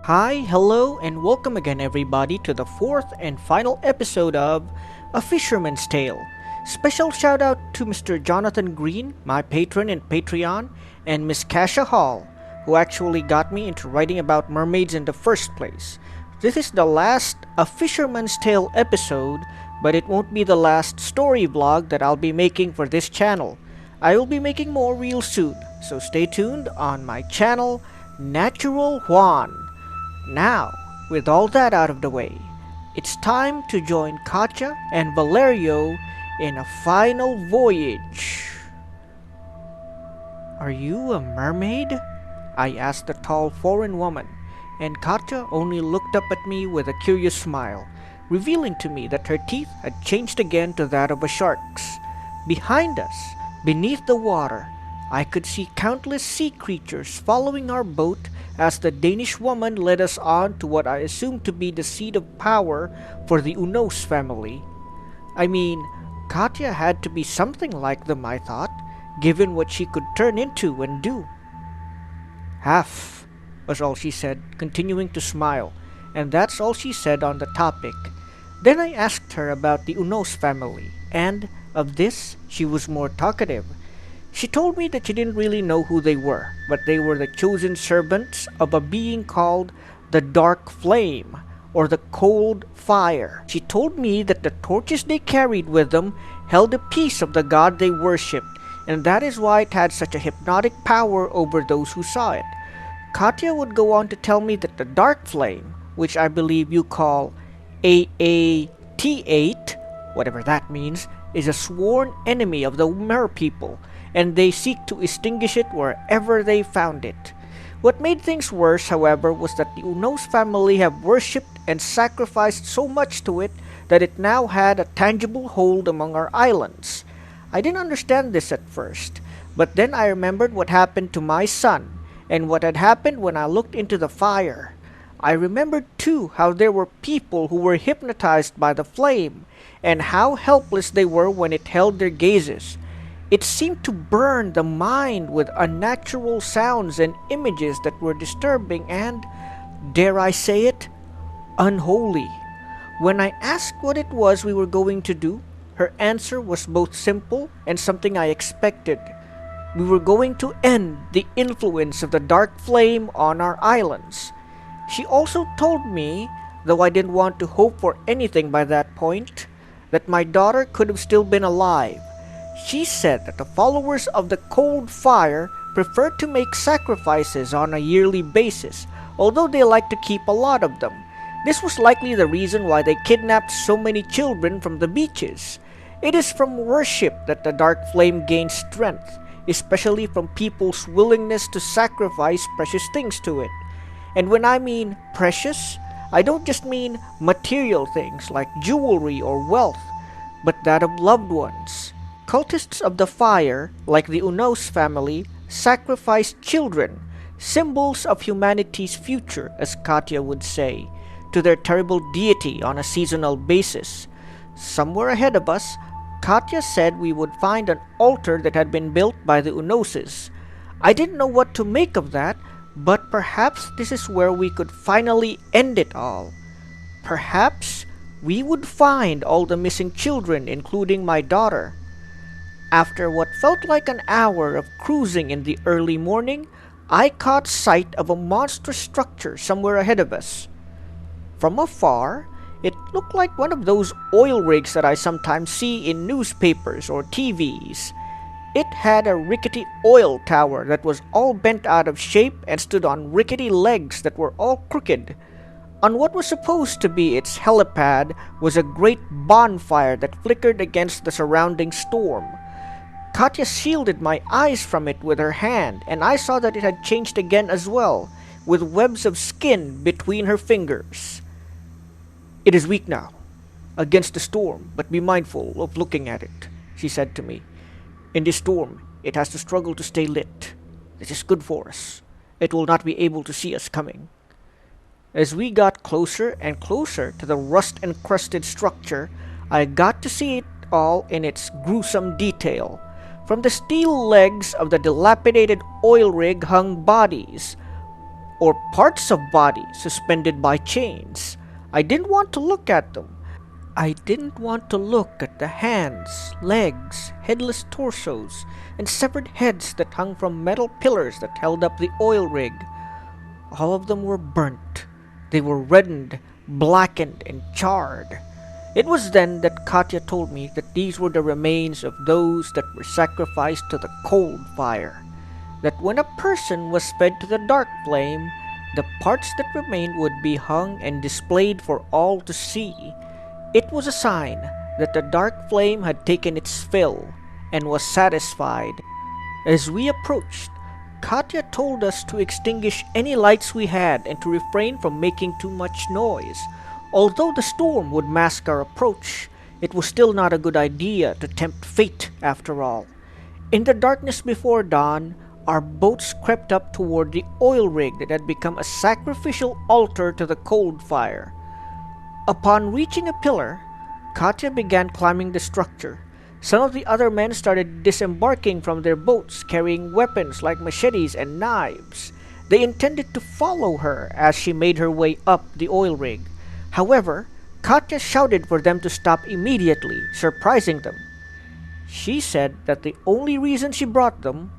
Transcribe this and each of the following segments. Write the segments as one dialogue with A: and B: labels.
A: Hi, hello, and welcome again, everybody, to the fourth and final episode of A Fisherman's Tale. Special shout out to Mr. Jonathan Green, my patron in Patreon, and Miss Kasha Hall, who actually got me into writing about mermaids in the first place. This is the last A Fisherman's Tale episode, but it won't be the last story vlog that I'll be making for this channel. I will be making more real soon, so stay tuned on my channel, Natural Juan. Now, with all that out of the way, it's time to join Katya and Valerio in a final voyage. "Are you a mermaid?" I asked the tall foreign woman, and Katya only looked up at me with a curious smile, revealing to me that her teeth had changed again to that of a shark's. Behind us, beneath the water, I could see countless sea creatures following our boat as the Danish woman led us on to what I assumed to be the seat of power for the Unos family. I mean, Katya had to be something like them, I thought, given what she could turn into and do. "Half," was all she said, continuing to smile, and that's all she said on the topic. Then I asked her about the Unos family, and of this she was more talkative. She told me that she didn't really know who they were, but they were the chosen servants of a being called the Dark Flame, or the Cold Fire. She told me that the torches they carried with them held a piece of the god they worshipped, and that is why it had such a hypnotic power over those who saw it. Katya would go on to tell me that the Dark Flame, which I believe you call AAT8, whatever that means, is a sworn enemy of the Mer people, and they seek to extinguish it wherever they found it. What made things worse, however, was that the Unos family have worshipped and sacrificed so much to it that it now had a tangible hold among our islands. I didn't understand this at first, but then I remembered what happened to my son, and what had happened when I looked into the fire. I remembered too how there were people who were hypnotized by the flame, and how helpless they were when it held their gazes. It seemed to burn the mind with unnatural sounds and images that were disturbing and, dare I say it, unholy. When I asked what it was we were going to do, her answer was both simple and something I expected. We were going to end the influence of the Dark Flame on our islands. She also told me, though I didn't want to hope for anything by that point, that my daughter could have still been alive. She said that the followers of the Cold Fire prefer to make sacrifices on a yearly basis, although they like to keep a lot of them. This was likely the reason why they kidnapped so many children from the beaches. It is from worship that the Dark Flame gains strength, especially from people's willingness to sacrifice precious things to it. And when I mean precious, I don't just mean material things like jewelry or wealth, but that of loved ones. Cultists of the fire, like the Unos family, sacrificed children, symbols of humanity's future, as Katya would say, to their terrible deity on a seasonal basis. Somewhere ahead of us, Katya said we would find an altar that had been built by the Unoses. I didn't know what to make of that, but perhaps this is where we could finally end it all. Perhaps we would find all the missing children, including my daughter. After what felt like an hour of cruising in the early morning, I caught sight of a monstrous structure somewhere ahead of us. From afar, it looked like one of those oil rigs that I sometimes see in newspapers or TVs. It had a rickety oil tower that was all bent out of shape and stood on rickety legs that were all crooked. On what was supposed to be its helipad was a great bonfire that flickered against the surrounding storm. Katya shielded my eyes from it with her hand, and I saw that it had changed again as well, with webs of skin between her fingers. "It is weak now, against the storm, but be mindful of looking at it," she said to me. "In this storm, it has to struggle to stay lit. This is good for us. It will not be able to see us coming." As we got closer and closer to the rust-encrusted structure, I got to see it all in its gruesome detail. From the steel legs of the dilapidated oil rig hung bodies, or parts of body suspended by chains. I didn't want to look at them. I didn't want to look at the hands, legs, headless torsos, and severed heads that hung from metal pillars that held up the oil rig. All of them were burnt. They were reddened, blackened, and charred. It was then that Katya told me that these were the remains of those that were sacrificed to the cold fire. That when a person was fed to the dark flame, the parts that remained would be hung and displayed for all to see. It was a sign that the dark flame had taken its fill and was satisfied. As we approached, Katya told us to extinguish any lights we had and to refrain from making too much noise. Although the storm would mask our approach, it was still not a good idea to tempt fate after all. In the darkness before dawn, our boats crept up toward the oil rig that had become a sacrificial altar to the cold fire. Upon reaching a pillar, Katya began climbing the structure. Some of the other men started disembarking from their boats, carrying weapons like machetes and knives. They intended to follow her as she made her way up the oil rig. However, Katya shouted for them to stop immediately, surprising them. She said that the only reason she brought them,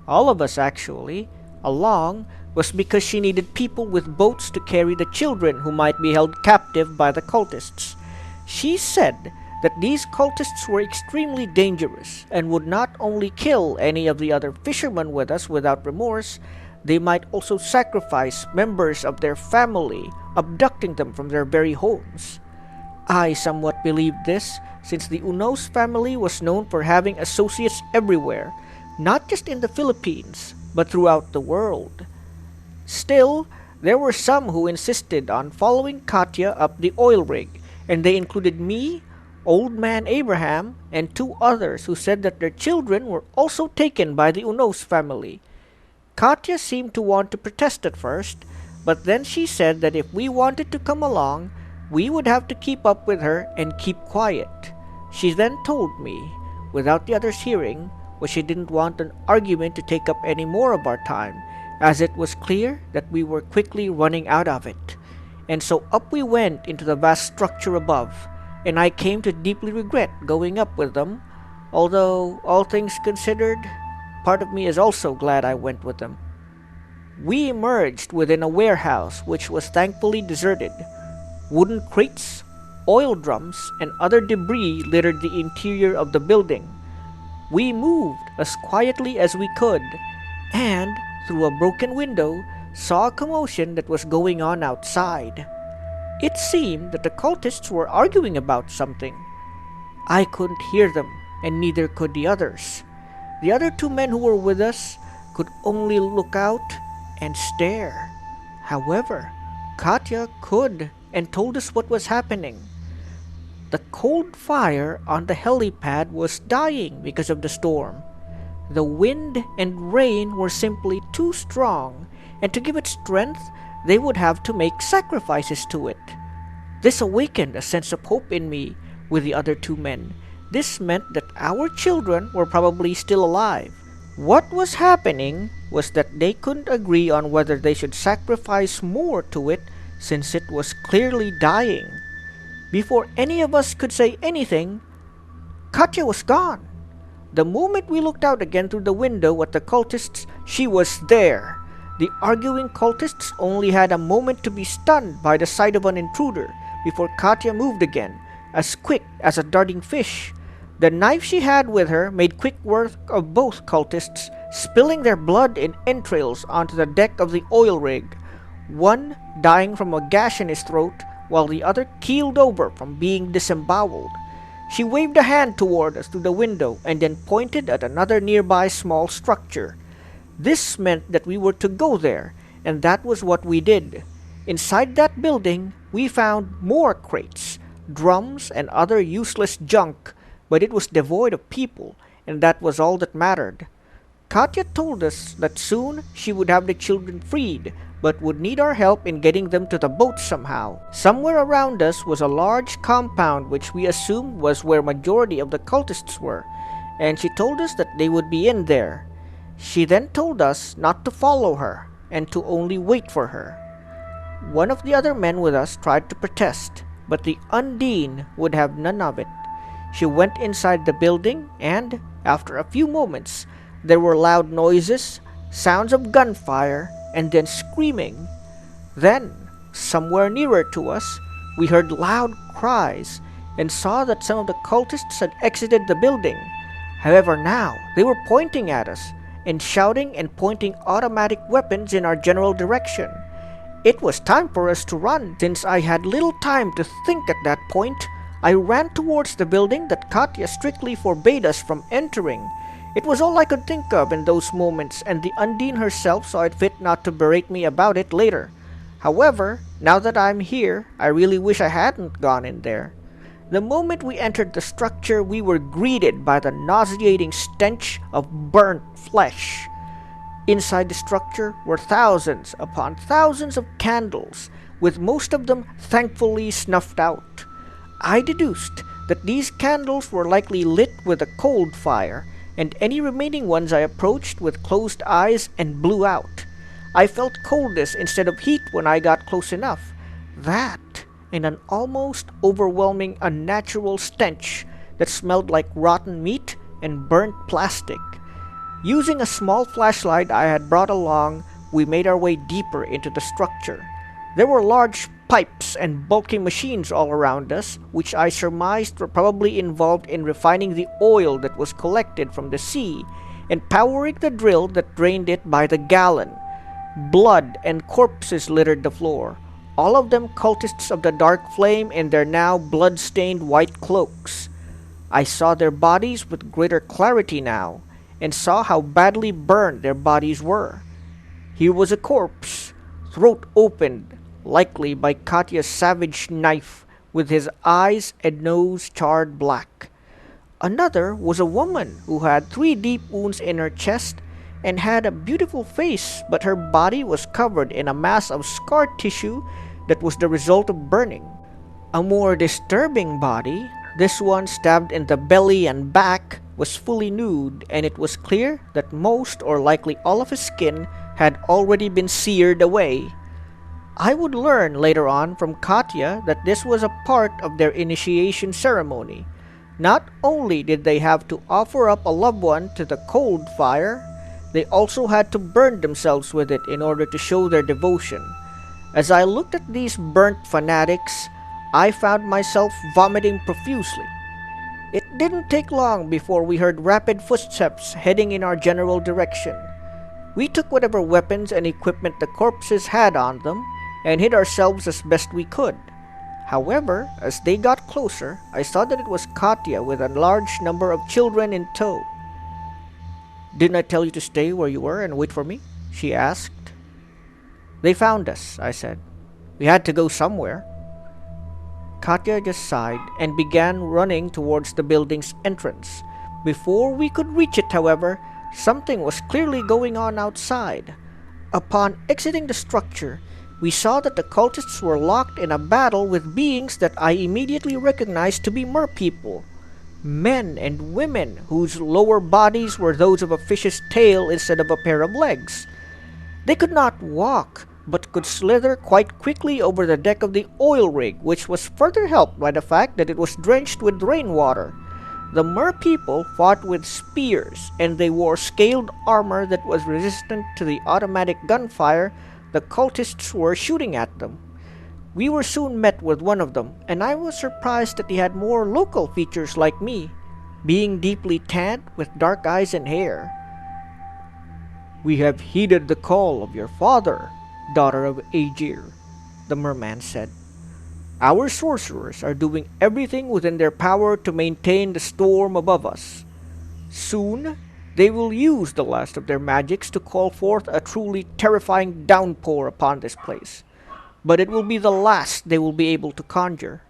A: all of us actually, along was because she needed people with boats to carry the children who might be held captive by the cultists. She said that these cultists were extremely dangerous and would not only kill any of the other fishermen with us without remorse, they might also sacrifice members of their family, abducting them from their very homes. I somewhat believed this, since the Unos family was known for having associates everywhere, not just in the Philippines, but throughout the world. Still, there were some who insisted on following Katya up the oil rig, and they included me, Old Man Abraham, and two others who said that their children were also taken by the Unos family. Katya seemed to want to protest at first, but then she said that if we wanted to come along, we would have to keep up with her and keep quiet. She then told me, without the others hearing, but she didn't want an argument to take up any more of our time, as it was clear that we were quickly running out of it. And so up we went into the vast structure above, and I came to deeply regret going up with them, although, all things considered, part of me is also glad I went with them. We emerged within a warehouse which was thankfully deserted. Wooden crates, oil drums, and other debris littered the interior of the building. We moved as quietly as we could, and, through a broken window, saw a commotion that was going on outside. It seemed that the cultists were arguing about something. I couldn't hear them, and neither could the others. The other two men who were with us could only look out and stare. However, Katya could and told us what was happening. The cold fire on the helipad was dying because of the storm. The wind and rain were simply too strong, and to give it strength, they would have to make sacrifices to it. This awakened a sense of hope in me with the other two men. This meant that our children were probably still alive. What was happening was that they couldn't agree on whether they should sacrifice more to it since it was clearly dying. Before any of us could say anything, Katya was gone. The moment we looked out again through the window at the cultists, she was there. The arguing cultists only had a moment to be stunned by the sight of an intruder before Katya moved again, as quick as a darting fish. The knife she had with her made quick work of both cultists, spilling their blood and entrails onto the deck of the oil rig, one dying from a gash in his throat, while the other keeled over from being disemboweled. She waved a hand toward us through the window and then pointed at another nearby small structure. This meant that we were to go there, and that was what we did. Inside that building, we found more crates, drums, and other useless junk, but it was devoid of people, and that was all that mattered. Katya told us that soon she would have the children freed, but would need our help in getting them to the boat somehow. Somewhere around us was a large compound which we assumed was where majority of the cultists were, and she told us that they would be in there. She then told us not to follow her, and to only wait for her. One of the other men with us tried to protest, but the Undine would have none of it. She went inside the building, and, after a few moments, there were loud noises, sounds of gunfire, and then screaming. Then, somewhere nearer to us, we heard loud cries and saw that some of the cultists had exited the building. However, now they were pointing at us and shouting and pointing automatic weapons in our general direction. It was time for us to run. Since I had little time to think at that point, I ran towards the building that Katya strictly forbade us from entering. It was all I could think of in those moments, and the Undine herself saw it fit not to berate me about it later. However, now that I'm here, I really wish I hadn't gone in there. The moment we entered the structure, we were greeted by the nauseating stench of burnt flesh. Inside the structure were thousands upon thousands of candles, with most of them thankfully snuffed out. I deduced that these candles were likely lit with a cold fire, and any remaining ones I approached with closed eyes and blew out. I felt coldness instead of heat when I got close enough. That, and an almost overwhelming unnatural stench that smelled like rotten meat and burnt plastic. Using a small flashlight I had brought along, we made our way deeper into the structure. There were large pipes and bulky machines all around us, which I surmised were probably involved in refining the oil that was collected from the sea and powering the drill that drained it by the gallon. Blood and corpses littered the floor, all of them cultists of the Dark Flame in their now blood-stained white cloaks. I saw their bodies with greater clarity now, and saw how badly burned their bodies were. Here was a corpse, throat opened, likely by Katya's savage knife, with his eyes and nose charred black. Another was a woman who had 3 deep wounds in her chest and had a beautiful face, but her body was covered in a mass of scar tissue that was the result of burning. A more disturbing body, this one stabbed in the belly and back, was fully nude, and it was clear that most or likely all of his skin had already been seared away. I would learn later on from Katya that this was a part of their initiation ceremony. Not only did they have to offer up a loved one to the cold fire, they also had to burn themselves with it in order to show their devotion. As I looked at these burnt fanatics, I found myself vomiting profusely. It didn't take long before we heard rapid footsteps heading in our general direction. We took whatever weapons and equipment the corpses had on them and hid ourselves as best we could. However, as they got closer, I saw that it was Katya with a large number of children in tow. "Didn't I tell you to stay where you were and wait for me?" she asked. "They found us," I said. "We had to go somewhere." Katya just sighed and began running towards the building's entrance. Before we could reach it, however, something was clearly going on outside. Upon exiting the structure, we saw that the cultists were locked in a battle with beings that I immediately recognized to be merpeople. Men and women whose lower bodies were those of a fish's tail instead of a pair of legs. They could not walk, but could slither quite quickly over the deck of the oil rig, which was further helped by the fact that it was drenched with rainwater. The merpeople fought with spears, and they wore scaled armor that was resistant to the automatic gunfire the cultists were shooting at them. We were soon met with one of them, and I was surprised that he had more local features like me, being deeply tanned with dark eyes and hair. "We have heeded the call of your father, daughter of Aegir," the merman said. "Our sorcerers are doing everything within their power to maintain the storm above us. Soon, they will use the last of their magics to call forth a truly terrifying downpour upon this place. But it will be the last they will be able to conjure."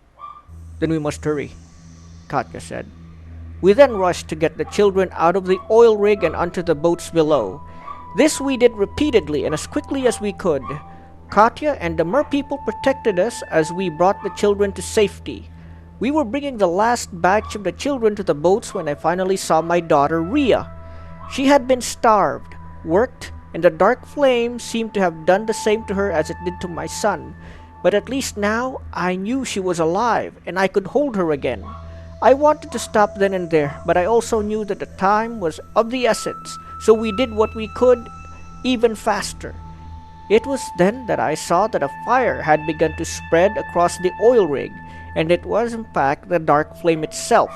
A: "Then we must hurry," Katya said. We then rushed to get the children out of the oil rig and onto the boats below. This we did repeatedly and as quickly as we could. Katya and the merpeople protected us as we brought the children to safety. We were bringing the last batch of the children to the boats when I finally saw my daughter Ria. She had been starved, worked, and the dark flame seemed to have done the same to her as it did to my son. But at least now I knew she was alive, and I could hold her again. I wanted to stop then and there, but I also knew that the time was of the essence, so we did what we could even faster. It was then that I saw that a fire had begun to spread across the oil rig, and it was in fact the dark flame itself.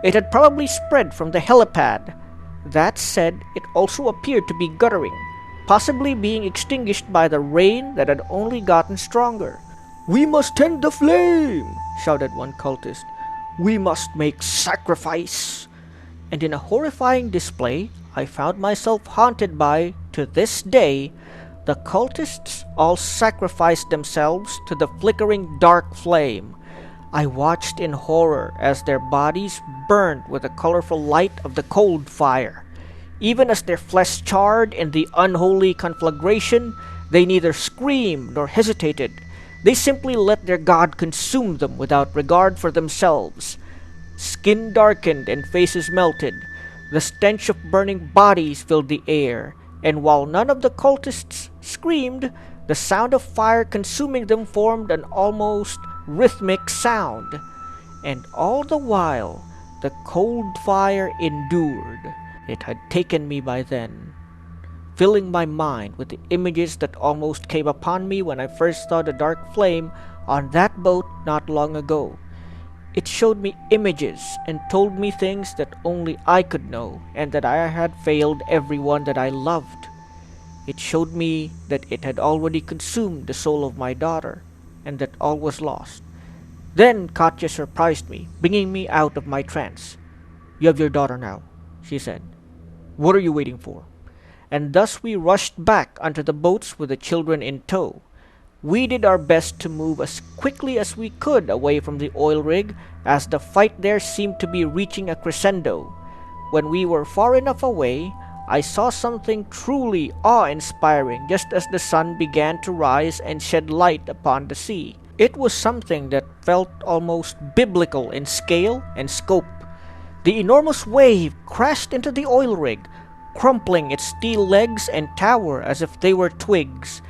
A: It had probably spread from the helipad. That said, it also appeared to be guttering, possibly being extinguished by the rain that had only gotten stronger. "We must tend the flame!" shouted one cultist. "We must make sacrifice!" And in a horrifying display, I found myself haunted by, to this day, the cultists all sacrificed themselves to the flickering dark flame. I watched in horror as their bodies burned with the colorful light of the cold fire. Even as their flesh charred in the unholy conflagration, they neither screamed nor hesitated. They simply let their god consume them without regard for themselves. Skin darkened and faces melted. The stench of burning bodies filled the air, and while none of the cultists screamed, the sound of fire consuming them formed an almost rhythmic sound. And all the while, the cold fire endured. It had taken me by then, filling my mind with the images that almost came upon me when I first saw the dark flame on that boat not long ago. It showed me images and told me things that only I could know, and that I had failed everyone that I loved. It showed me that it had already consumed the soul of my daughter, and that all was lost. Then Katya surprised me, bringing me out of my trance. "You have your daughter now," she said. "What are you waiting for?" And thus we rushed back onto the boats with the children in tow. We did our best to move as quickly as we could away from the oil rig, as the fight there seemed to be reaching a crescendo. When we were far enough away, I saw something truly awe-inspiring just as the sun began to rise and shed light upon the sea. It was something that felt almost biblical in scale and scope. The enormous wave crashed into the oil rig, crumpling its steel legs and tower as if they were twigs.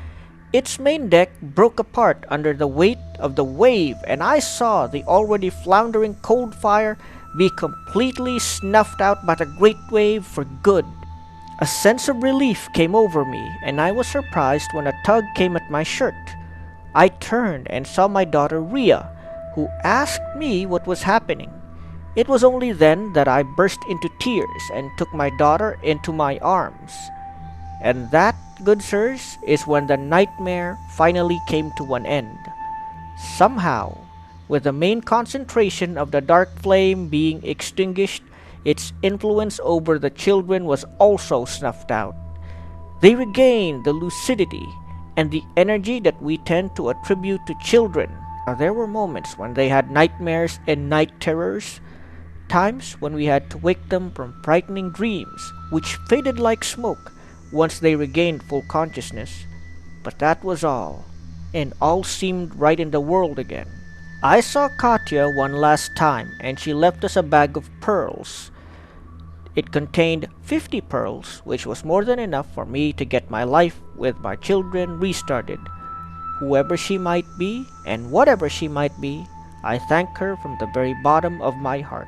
A: Its main deck broke apart under the weight of the wave, and I saw the already floundering cold fire be completely snuffed out by the great wave for good. A sense of relief came over me, and I was surprised when a tug came at my shirt. I turned and saw my daughter Ria, who asked me what was happening. It was only then that I burst into tears and took my daughter into my arms. And that, good sirs, is when the nightmare finally came to an end. Somehow, with the main concentration of the dark flame being extinguished, its influence over the children was also snuffed out. They regained the lucidity and the energy that we tend to attribute to children. Now, there were moments when they had nightmares and night terrors, times when we had to wake them from frightening dreams, which faded like smoke once they regained full consciousness. But that was all, and all seemed right in the world again. I saw Katya one last time, and she left us a bag of pearls. It contained 50 pearls, which was more than enough for me to get my life with my children restarted. Whoever she might be, and whatever she might be, I thank her from the very bottom of my heart.